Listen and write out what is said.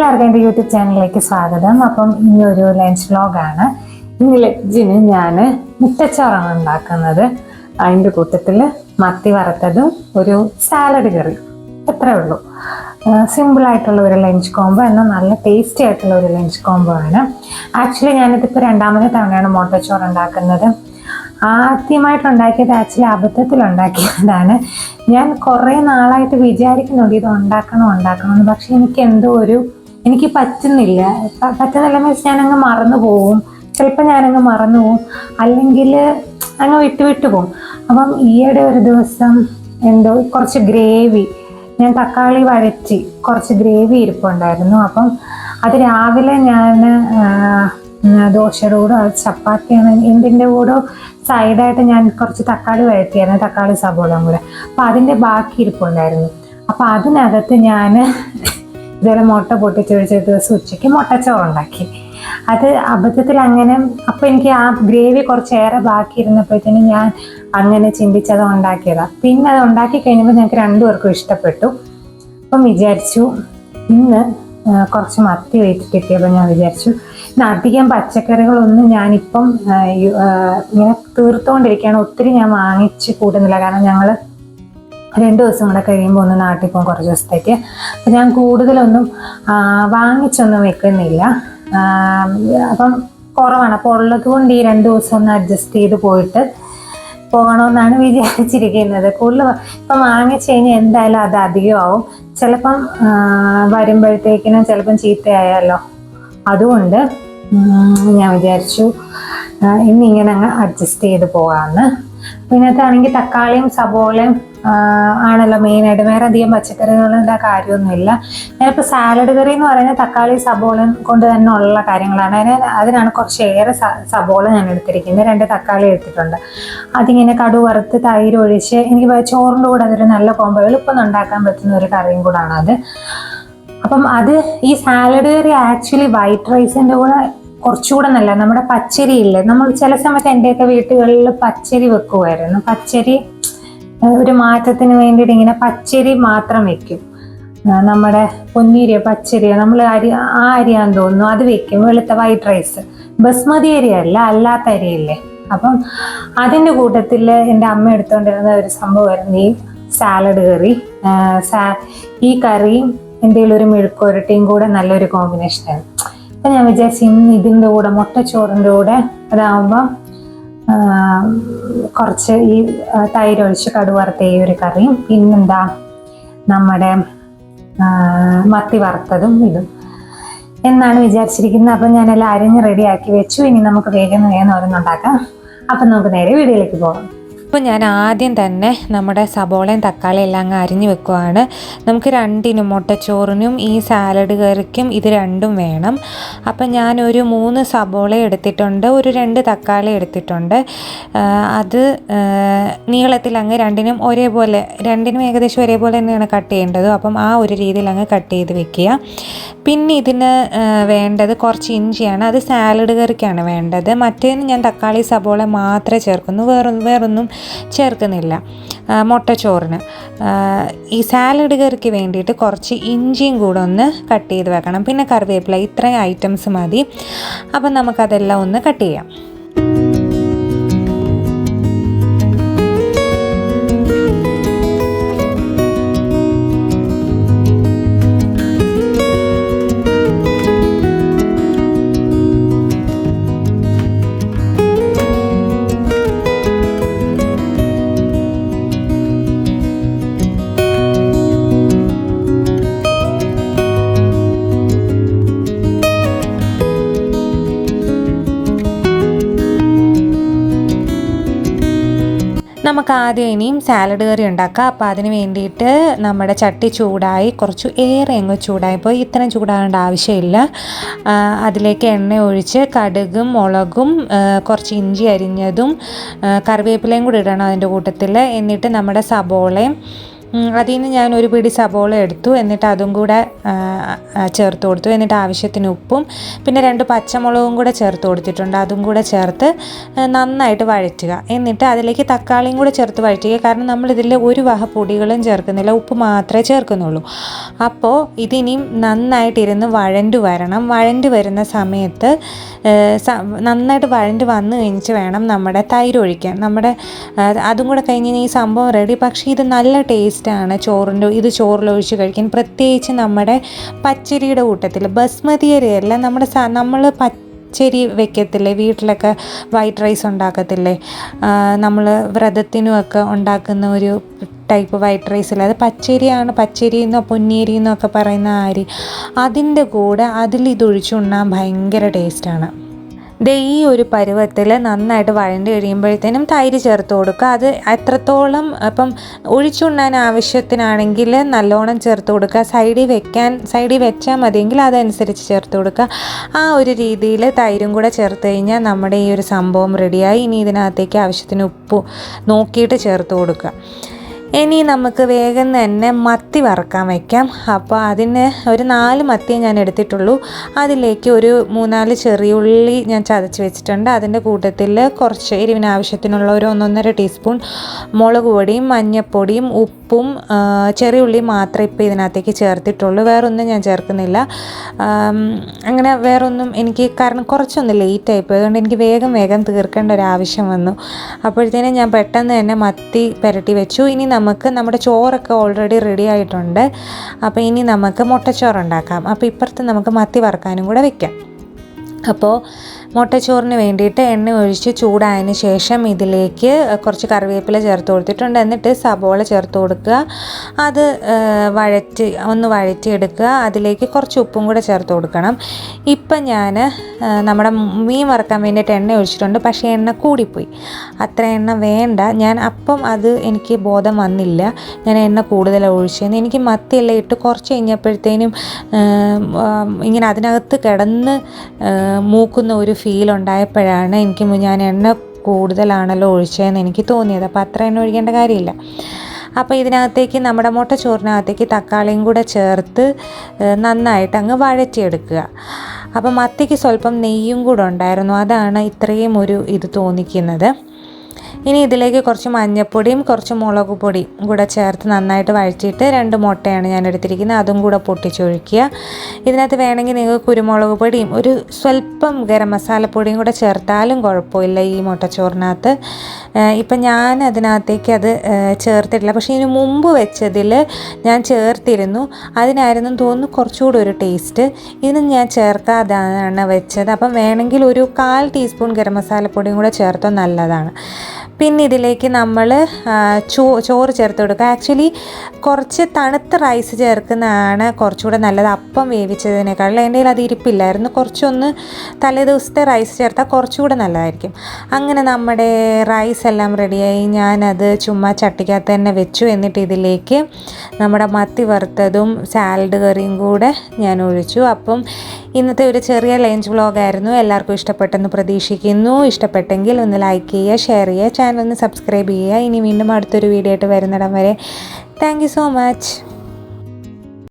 എല്ലാവർക്കും എൻ്റെ യൂട്യൂബ് ചാനലിലേക്ക് സ്വാഗതം. അപ്പം ഇനി ഒരു ലഞ്ച് വ്ലോഗാണ്. ഇനി ലഞ്ചിന് ഞാൻ മുട്ടച്ചോറാണ് ഉണ്ടാക്കുന്നത്. അതിൻ്റെ കൂട്ടത്തിൽ മത്തി വറുത്തതും ഒരു സാലഡ് കറി, അത്രേ ഉള്ളൂ. സിമ്പിളായിട്ടുള്ള ഒരു ലഞ്ച് കോംബോ, എന്നാൽ നല്ല ടേസ്റ്റി ആയിട്ടുള്ള ഒരു ലഞ്ച് കോംബോ ആണ്. ആക്ച്വലി ഞാനിതിപ്പോൾ രണ്ടാമത്തെ തവണയാണ് മുട്ടച്ചോറ് ഉണ്ടാക്കുന്നത്. ആദ്യമായിട്ടുണ്ടാക്കിയത് ആക്ച്വലി അബദ്ധത്തിലുണ്ടാക്കിയതാണ്. ഞാൻ കുറേ നാളായിട്ട് വിചാരിക്കുന്നുണ്ട് ഇത് ഉണ്ടാക്കണമെന്ന്. പക്ഷെ എനിക്ക് പറ്റുന്നില്ല. മീൻസ് ഞാനങ്ങ് മറന്നു പോവും. ചിലപ്പോൾ ഞാനങ്ങ് മറന്നു പോവും, അല്ലെങ്കിൽ അങ്ങ് വിട്ടു പോകും. അപ്പം ഈയിടെ ഒരു ദിവസം കുറച്ച് ഗ്രേവി, ഞാൻ തക്കാളി വഴറ്റി കുറച്ച് ഗ്രേവി ഇരിപ്പുണ്ടായിരുന്നു. അപ്പം അത് രാവിലെ ഞാൻ ദോശയുടെ കൂടെ ചപ്പാത്തിയാണ് എന്തിൻ്റെ കൂടെ സൈഡായിട്ട് ഞാൻ കുറച്ച് തക്കാളി വഴറ്റിയായിരുന്നു, തക്കാളി സബോളയും കൂടെ. അപ്പം അതിൻ്റെ ബാക്കി ഇരിപ്പുണ്ടായിരുന്നു. അപ്പം അതിനകത്ത് ഞാൻ ഇതുപോലെ മുട്ട പൊട്ടിച്ചൊഴിച്ച ദിവസം ഉച്ചയ്ക്ക് മുട്ടച്ചോറുണ്ടാക്കി. അത് അബദ്ധത്തിൽ അങ്ങനെ, അപ്പം എനിക്ക് ആ ഗ്രേവി കുറച്ചേറെ ബാക്കി ഇരുന്നപ്പോഴത്തേനും ഞാൻ അങ്ങനെ ചിന്തിച്ചത് ഉണ്ടാക്കിയതാണ്. പിന്നെ അത് ഉണ്ടാക്കി കഴിഞ്ഞപ്പോൾ ഞങ്ങൾക്ക് രണ്ടുപേർക്കും ഇഷ്ടപ്പെട്ടു. അപ്പം വിചാരിച്ചു ഇന്ന് കുറച്ച് മത്തി കിട്ടിയപ്പോൾ ഞാൻ വിചാരിച്ചു ഇന്ന് അധികം പച്ചക്കറികളൊന്നും ഞാനിപ്പം ഇങ്ങനെ തീർത്തുകൊണ്ടിരിക്കുകയാണ്. ഒത്തിരി ഞാൻ വാങ്ങിച്ച് കൂടുന്നില്ല, കാരണം ഞങ്ങൾ 2 ദിവസം കൂടെ കഴിയുമ്പോൾ ഒന്ന് നാട്ടിൽ പോകും, കുറച്ച് ദിവസത്തേക്ക്. അപ്പം ഞാൻ കൂടുതലൊന്നും വാങ്ങിച്ചൊന്നും വെക്കുന്നില്ല. അപ്പം കുറവാണ്. അപ്പോൾ ഉള്ളത് കൊണ്ട് ഈ 2 ദിവസം ഒന്ന് അഡ്ജസ്റ്റ് ചെയ്ത് പോകണമെന്നാണ് വിചാരിച്ചിരിക്കുന്നത്. കൂടുതൽ ഇപ്പം വാങ്ങിച്ചു കഴിഞ്ഞാൽ എന്തായാലും അത് അധികമാവും. ചിലപ്പം വരുമ്പോഴത്തേക്കിനും ചിലപ്പം ചീത്തയായാലോ. അതുകൊണ്ട് ഞാൻ വിചാരിച്ചു ഇന്നിങ്ങനെ അങ്ങ് അഡ്ജസ്റ്റ് ചെയ്ത് പോകാമെന്ന്. ഇതിനകത്താണെങ്കിൽ തക്കാളിയും സബോളയും ആണല്ലോ മെയിനായിട്ട്, വേറെ അധികം പച്ചക്കറികളുടെ കാര്യമൊന്നുമില്ല. ഞാനിപ്പോൾ സാലഡ് കറി എന്ന് പറയുന്നത് തക്കാളി സബോളയും കൊണ്ട് തന്നെ ഉള്ള കാര്യങ്ങളാണ്. അതിനാണ് കുറച്ചേറെ സബോള ഞാൻ എടുത്തിരിക്കുന്നത്. 2 തക്കാളി എടുത്തിട്ടുണ്ട്. അതിങ്ങനെ കടുക് വറുത്ത് തൈര് ഒഴിച്ച്, എനിക്ക് ചോറിൻ്റെ കൂടെ അതൊരു നല്ല കോംബോ, എളുപ്പം ഉണ്ടാക്കാൻ പറ്റുന്ന ഒരു കറിയും കൂടാണ് അത്. അപ്പം ഈ സാലഡ് കറി ആക്ച്വലി വൈറ്റ് റൈസിൻ്റെ കൂടെ കുറച്ചുകൂടെ നല്ല, നമ്മുടെ പച്ചരി ഇല്ലേ, നമ്മൾ ചില സമയത്ത് എൻ്റെയൊക്കെ വീട്ടുകളിൽ പച്ചരി വെക്കുമായിരുന്നു. പച്ചരി ഒരു മാറ്റത്തിന് വേണ്ടിയിട്ട് ഇങ്ങനെ പച്ചരി മാത്രം വെക്കും. നമ്മുടെ പൊന്നീരിയോ പച്ചരിയോ നമ്മൾ അരിയാന്ന് തോന്നുന്നു, അത് വെക്കും. വെളുത്ത വൈറ്റ് റൈസ്, ബസ്മതി അരിയല്ല, അല്ലാത്ത അരിയല്ലേ. അപ്പം അതിൻ്റെ കൂട്ടത്തിൽ എൻ്റെ അമ്മ എടുത്തുകൊണ്ടിരുന്ന ഒരു സംഭവമായിരുന്നു ഈ സാലഡ് കറി. ഈ കറിയും എന്തെങ്കിലും ഒരു മെഴുക്കുരട്ടിയും കൂടെ നല്ലൊരു കോമ്പിനേഷനാണ്. അപ്പം ഞാൻ വിചാരിച്ചു ഇന്ന് ഇതിൻ്റെ കൂടെ മുട്ടച്ചോറിൻ്റെ കൂടെ അതാകുമ്പോൾ കുറച്ച് ഈ തൈര് ഒഴിച്ച് കടുക് വറുത്ത ഈ ഒരു കറിയും, പിന്നെന്താ നമ്മുടെ മത്തി വറുത്തതും ഇതും എന്നാണ് വിചാരിച്ചിരിക്കുന്നത്. അപ്പം ഞാനെല്ലാം അരിഞ്ഞ് റെഡിയാക്കി വെച്ചു. ഇനി നമുക്ക് വേഗം ഓരോന്നുണ്ടാക്കാം. അപ്പം നമുക്ക് നേരെ വീഡിയോയിലേക്ക് പോകാം. അപ്പോൾ ഞാൻ ആദ്യം തന്നെ നമ്മുടെ സബോളയും തക്കാളിയും എല്ലാം അങ്ങ് അരിഞ്ഞ് വെക്കുവാണ്. നമുക്ക് രണ്ടിനും, മുട്ടച്ചോറിനും ഈ സാലഡ് കറിക്കും ഇത് രണ്ടും വേണം. അപ്പം ഞാനൊരു 3 സബോള എടുത്തിട്ടുണ്ട്, ഒരു 2 തക്കാളി എടുത്തിട്ടുണ്ട്. അത് നീളത്തിൽ അങ്ങ് രണ്ടിനും ഏകദേശം ഒരേപോലെ തന്നെയാണ് കട്ട് ചെയ്യേണ്ടത്. അപ്പം ആ ഒരു രീതിയിൽ അങ്ങ് കട്ട് ചെയ്ത് വെക്കുക. പിന്നെ ഇതിന് വേണ്ടത് കുറച്ച് ഇഞ്ചിയാണ്. അത് സാലഡ് കറിക്കാണ് വേണ്ടത്. മറ്റേതിന് ഞാൻ തക്കാളി സബോള മാത്രമേ ചേർക്കുന്നു, വേറൊന്നും ചേർക്കുന്നില്ല. മുട്ടച്ചോറിന് ഈ സാലഡ് കറിക്ക് വേണ്ടിയിട്ട് കുറച്ച് ഇഞ്ചിയും കൂടെ ഒന്ന് കട്ട് ചെയ്ത് വെക്കണം. പിന്നെ കറിവേപ്പില, ഇത്രയും ഐറ്റംസ് മതി. അപ്പം നമുക്കതെല്ലാം ഒന്ന് കട്ട് ചെയ്യാം. നമുക്ക് ആദ്യം ഇനിയും സാലഡ് കറി ഉണ്ടാക്കാം. അപ്പോൾ അതിന് വേണ്ടിയിട്ട് നമ്മുടെ ചട്ടി ചൂടായി, കുറച്ച് ഏറെ അങ്ങ് ചൂടായിപ്പോൾ ഇത്രയും ചൂടാകേണ്ട ആവശ്യമില്ല. അതിലേക്ക് എണ്ണ ഒഴിച്ച് കടുകും മുളകും കുറച്ച് ഇഞ്ചി അരിഞ്ഞതും കറിവേപ്പിലയും കൂടി ഇടണം അതിൻ്റെ കൂട്ടത്തിൽ. എന്നിട്ട് നമ്മുടെ സബോളയും അതിൽ നിന്ന് ഞാൻ ഒരു പിടി സബോള എടുത്തു, എന്നിട്ട് അതും കൂടെ ചേർത്ത് കൊടുത്തു. എന്നിട്ട് ആവശ്യത്തിന് ഉപ്പും പിന്നെ 2 പച്ചമുളകും കൂടെ ചേർത്ത് കൊടുത്തിട്ടുണ്ട്. അതും കൂടെ ചേർത്ത് നന്നായിട്ട് വഴറ്റുക. എന്നിട്ട് അതിലേക്ക് തക്കാളിയും കൂടെ ചേർത്ത് വഴറ്റുക. കാരണം നമ്മളിതിൽ ഒരു വക പൊടികളും ചേർക്കുന്നില്ല, ഉപ്പ് മാത്രമേ ചേർക്കുന്നുള്ളൂ. അപ്പോൾ ഇതിനിയും നന്നായിട്ടിരുന്ന് വഴണ്ട് വരണം. വഴണ്ട് വരുന്ന സമയത്ത് നന്നായിട്ട് വഴണ്ട് വന്നു കഴിഞ്ഞിട്ട് വേണം നമ്മുടെ തൈര് ഒഴിക്കാൻ. അതും കൂടെ കഴിഞ്ഞ് ഈ സംഭവം റെഡി. പക്ഷേ ഇത് നല്ല ടേസ്റ്റാണ് ഇത് ചോറിലൊഴിച്ച് കഴിക്കാൻ. പ്രത്യേകിച്ച് നമ്മുടെ പച്ചരിയുടെ കൂട്ടത്തിൽ, ബസ്മതി അരിയല്ല, നമ്മൾ പച്ചരി വെക്കത്തില്ലേ വീട്ടിലൊക്കെ, വൈറ്റ് റൈസ് ഉണ്ടാക്കത്തില്ലേ, നമ്മൾ വ്രതത്തിനുമൊക്കെ ഉണ്ടാക്കുന്ന ഒരു ടൈപ്പ് വൈറ്റ് റൈസില്ല, അത് പച്ചരി എന്നോ പൊന്നിയരി എന്നൊക്കെ പറയുന്ന അരി, അതിൻ്റെ കൂടെ ഇതൊഴിച്ചുണ്ണാൻ ഭയങ്കര ടേസ്റ്റാണ്. ഈ ഒരു പരുവത്തിൽ നന്നായിട്ട് വഴണ്ട് കഴിയുമ്പോഴത്തേനും തൈര് ചേർത്ത് കൊടുക്കുക. അത് എത്രത്തോളം ഇപ്പം ഒഴിച്ചുണ്ണാൻ ആവശ്യത്തിനാണെങ്കിൽ നല്ലോണം ചേർത്ത് കൊടുക്കുക. സൈഡിൽ വെച്ചാൽ മതിയെങ്കിൽ അതനുസരിച്ച് ചേർത്ത് കൊടുക്കുക. ആ ഒരു രീതിയിൽ തൈരും കൂടെ ചേർത്ത് കഴിഞ്ഞാൽ നമ്മുടെ ഈ ഒരു സംഭവം റെഡിയായി. ഇനി ഇതിനകത്തേക്ക് ആവശ്യത്തിന് ഉപ്പ് നോക്കിയിട്ട് ചേർത്ത് കൊടുക്കുക. ഇനി നമുക്ക് വേഗം തന്നെ മത്തി വറക്കാൻ വയ്ക്കാം. അപ്പോൾ അതിന് ഒരു 4 മത്തിയെ ഞാൻ എടുത്തിട്ടുള്ളൂ. അതിലേക്ക് ഒരു 3-4 ചെറിയുള്ളി ഞാൻ ചതച്ച് വെച്ചിട്ടുണ്ട്. അതിൻ്റെ കൂട്ടത്തിൽ കുറച്ച് എരിവിന് ആവശ്യത്തിനുള്ള ഒരു 1-1.5 ടീസ്പൂൺ മുളക് പൊടിയും മഞ്ഞൾപ്പൊടിയും ഉപ്പും ചെറിയുള്ളിയും മാത്രമേ ഇപ്പോൾ ഇതിനകത്തേക്ക് ചേർത്തിട്ടുള്ളൂ. വേറൊന്നും ഞാൻ ചേർക്കുന്നില്ല. അങ്ങനെ വേറൊന്നും കാരണം കുറച്ചൊന്ന് ലേറ്റായിപ്പോയി, അതുകൊണ്ട് എനിക്ക് വേഗം തീർക്കേണ്ട ഒരു ആവശ്യം വന്നു. അപ്പോഴത്തേനും ഞാൻ പെട്ടെന്ന് തന്നെ മത്തി പുരട്ടി വെച്ചു. ഇനി നമുക്ക് നമ്മുടെ ചോറൊക്കെ ഓൾറെഡി റെഡി ആയിട്ടുണ്ട്. അപ്പോൾ ഇനി നമുക്ക് മുട്ടച്ചോറ് ഉണ്ടാക്കാം. അപ്പോൾ ഇപ്പുറത്ത് നമുക്ക് മത്തി വറുക്കാനും കൂടെ വെക്കാം. അപ്പോൾ മുട്ടച്ചോറിന് വേണ്ടിയിട്ട് എണ്ണ ഒഴിച്ച് ചൂടായതിന് ശേഷം ഇതിലേക്ക് കുറച്ച് കറിവേപ്പില ചേർത്ത് കൊടുത്തിട്ടുണ്ട്. എന്നിട്ട് സബോള ചേർത്ത് കൊടുക്കുക. അത് ഒന്ന് വഴറ്റിയെടുക്കുക. അതിലേക്ക് കുറച്ച് ഉപ്പും കൂടെ ചേർത്ത് കൊടുക്കണം. ഇപ്പം ഞാൻ നമ്മുടെ മീൻ വറുക്കാൻ വേണ്ടിയിട്ട് എണ്ണ ഒഴിച്ചിട്ടുണ്ട്. പക്ഷേ എണ്ണ കൂടിപ്പോയി, അത്ര എണ്ണ വേണ്ട. അത് എനിക്ക് ബോധം വന്നില്ല, ഞാൻ എണ്ണ കൂടുതലാണ് ഒഴിച്ചതെന്ന്. എനിക്ക് മത്തിയെല്ലാം ഇട്ട് കുറച്ച് കഴിഞ്ഞപ്പോഴത്തേനും ഇങ്ങനെ അതിനകത്ത് കിടന്ന് മൂക്കുന്ന ഒരു ഫീൽ ഉണ്ടായപ്പോഴാണ് ഞാൻ എണ്ണ കൂടുതലാണല്ലോ ഒഴിച്ചതെന്ന് എനിക്ക് തോന്നിയത്. അപ്പോൾ അത്ര എണ്ണ ഒഴിക്കേണ്ട കാര്യമില്ല. അപ്പോൾ ഇതിനകത്തേക്ക് നമ്മുടെ മുട്ടച്ചോറിനകത്തേക്ക് തക്കാളിയും കൂടെ ചേർത്ത് നന്നായിട്ട് അങ്ങ് വഴറ്റിയെടുക്കുക. അപ്പോൾ മത്തിക്ക് സ്വല്പം നെയ്യും കൂടെ ഉണ്ടായിരുന്നു, അതാണ് ഇത്രയും ഇത് തോന്നിക്കുന്നത്. ഇനി ഇതിലേക്ക് കുറച്ച് മഞ്ഞൾപ്പൊടിയും കുറച്ച് മുളക് പൊടിയും കൂടെ ചേർത്ത് നന്നായിട്ട് വഴറ്റിയിട്ട് 2 മുട്ടയാണ് ഞാൻ എടുത്തിരിക്കുന്നത്, അതും കൂടെ പൊട്ടിച്ചൊഴിക്കുക. ഇതിനകത്ത് വേണമെങ്കിൽ നിങ്ങൾക്ക് കുരുമുളക് പൊടിയും ഒരു സ്വല്പം ഗരം മസാലപ്പൊടിയും കൂടെ ചേർത്താലും കുഴപ്പമില്ല ഈ മുട്ടച്ചോറിനകത്ത്. ഇപ്പം ഞാൻ അതിനകത്തേക്ക് അത് ചേർത്തിട്ടില്ല, പക്ഷേ ഇതിന് മുമ്പ് വെച്ചതിൽ ഞാൻ ചേർത്തിരുന്നു. അതിനായിരുന്നു തോന്നുന്നു കുറച്ചുകൂടി ഒരു ടേസ്റ്റ്. ഇതിന് ഞാൻ ചേർക്കാതാണ് വെച്ചത്. അപ്പം വേണമെങ്കിൽ ഒരു 1/4 ടീസ്പൂൺ ഗരം മസാലപ്പൊടിയും കൂടെ ചേർത്താൽ നല്ലതാണ്. പിന്നെ ഇതിലേക്ക് നമ്മൾ ചോറ് ചേർത്ത് കൊടുക്കുക. ആക്ച്വലി കുറച്ച് തണുത്ത റൈസ് ചേർക്കുന്നതാണ് കുറച്ചുകൂടെ നല്ലത് അപ്പം വേവിച്ചതിനേക്കാളും. എൻ്റെ കയ്യിൽ അത് ഇരിപ്പില്ലായിരുന്നു, കുറച്ചൊന്ന് തലേദിവസത്തെ റൈസ് ചേർത്താൽ കുറച്ചുകൂടെ നല്ലതായിരിക്കും. അങ്ങനെ നമ്മുടെ റൈസ് എല്ലാം റെഡിയായി. ഞാനത് ചുമ്മാ ചട്ടിക്കകത്ത് തന്നെ വെച്ചു. എന്നിട്ട് ഇതിലേക്ക് നമ്മുടെ മത്തി വറുത്തതും സാലഡ് കറിയും കൂടെ ഞാൻ ഒഴിച്ചു. അപ്പം ഇന്നത്തെ ഒരു ചെറിയ ലഞ്ച് വ്ളോഗായിരുന്നു. എല്ലാവർക്കും ഇഷ്ടപ്പെട്ടെന്ന് പ്രതീക്ഷിക്കുന്നു. ഇഷ്ടപ്പെട്ടെങ്കിൽ ഒന്ന് ലൈക്ക് ചെയ്യുക, ഷെയർ ചെയ്യുക, ചാനൽ ഒന്ന് സബ്സ്ക്രൈബ് ചെയ്യുക. ഇനി വീണ്ടും അടുത്തൊരു വീഡിയോ ആയിട്ട് വരുന്നിടം വരെ താങ്ക് യു സോ മച്ച്.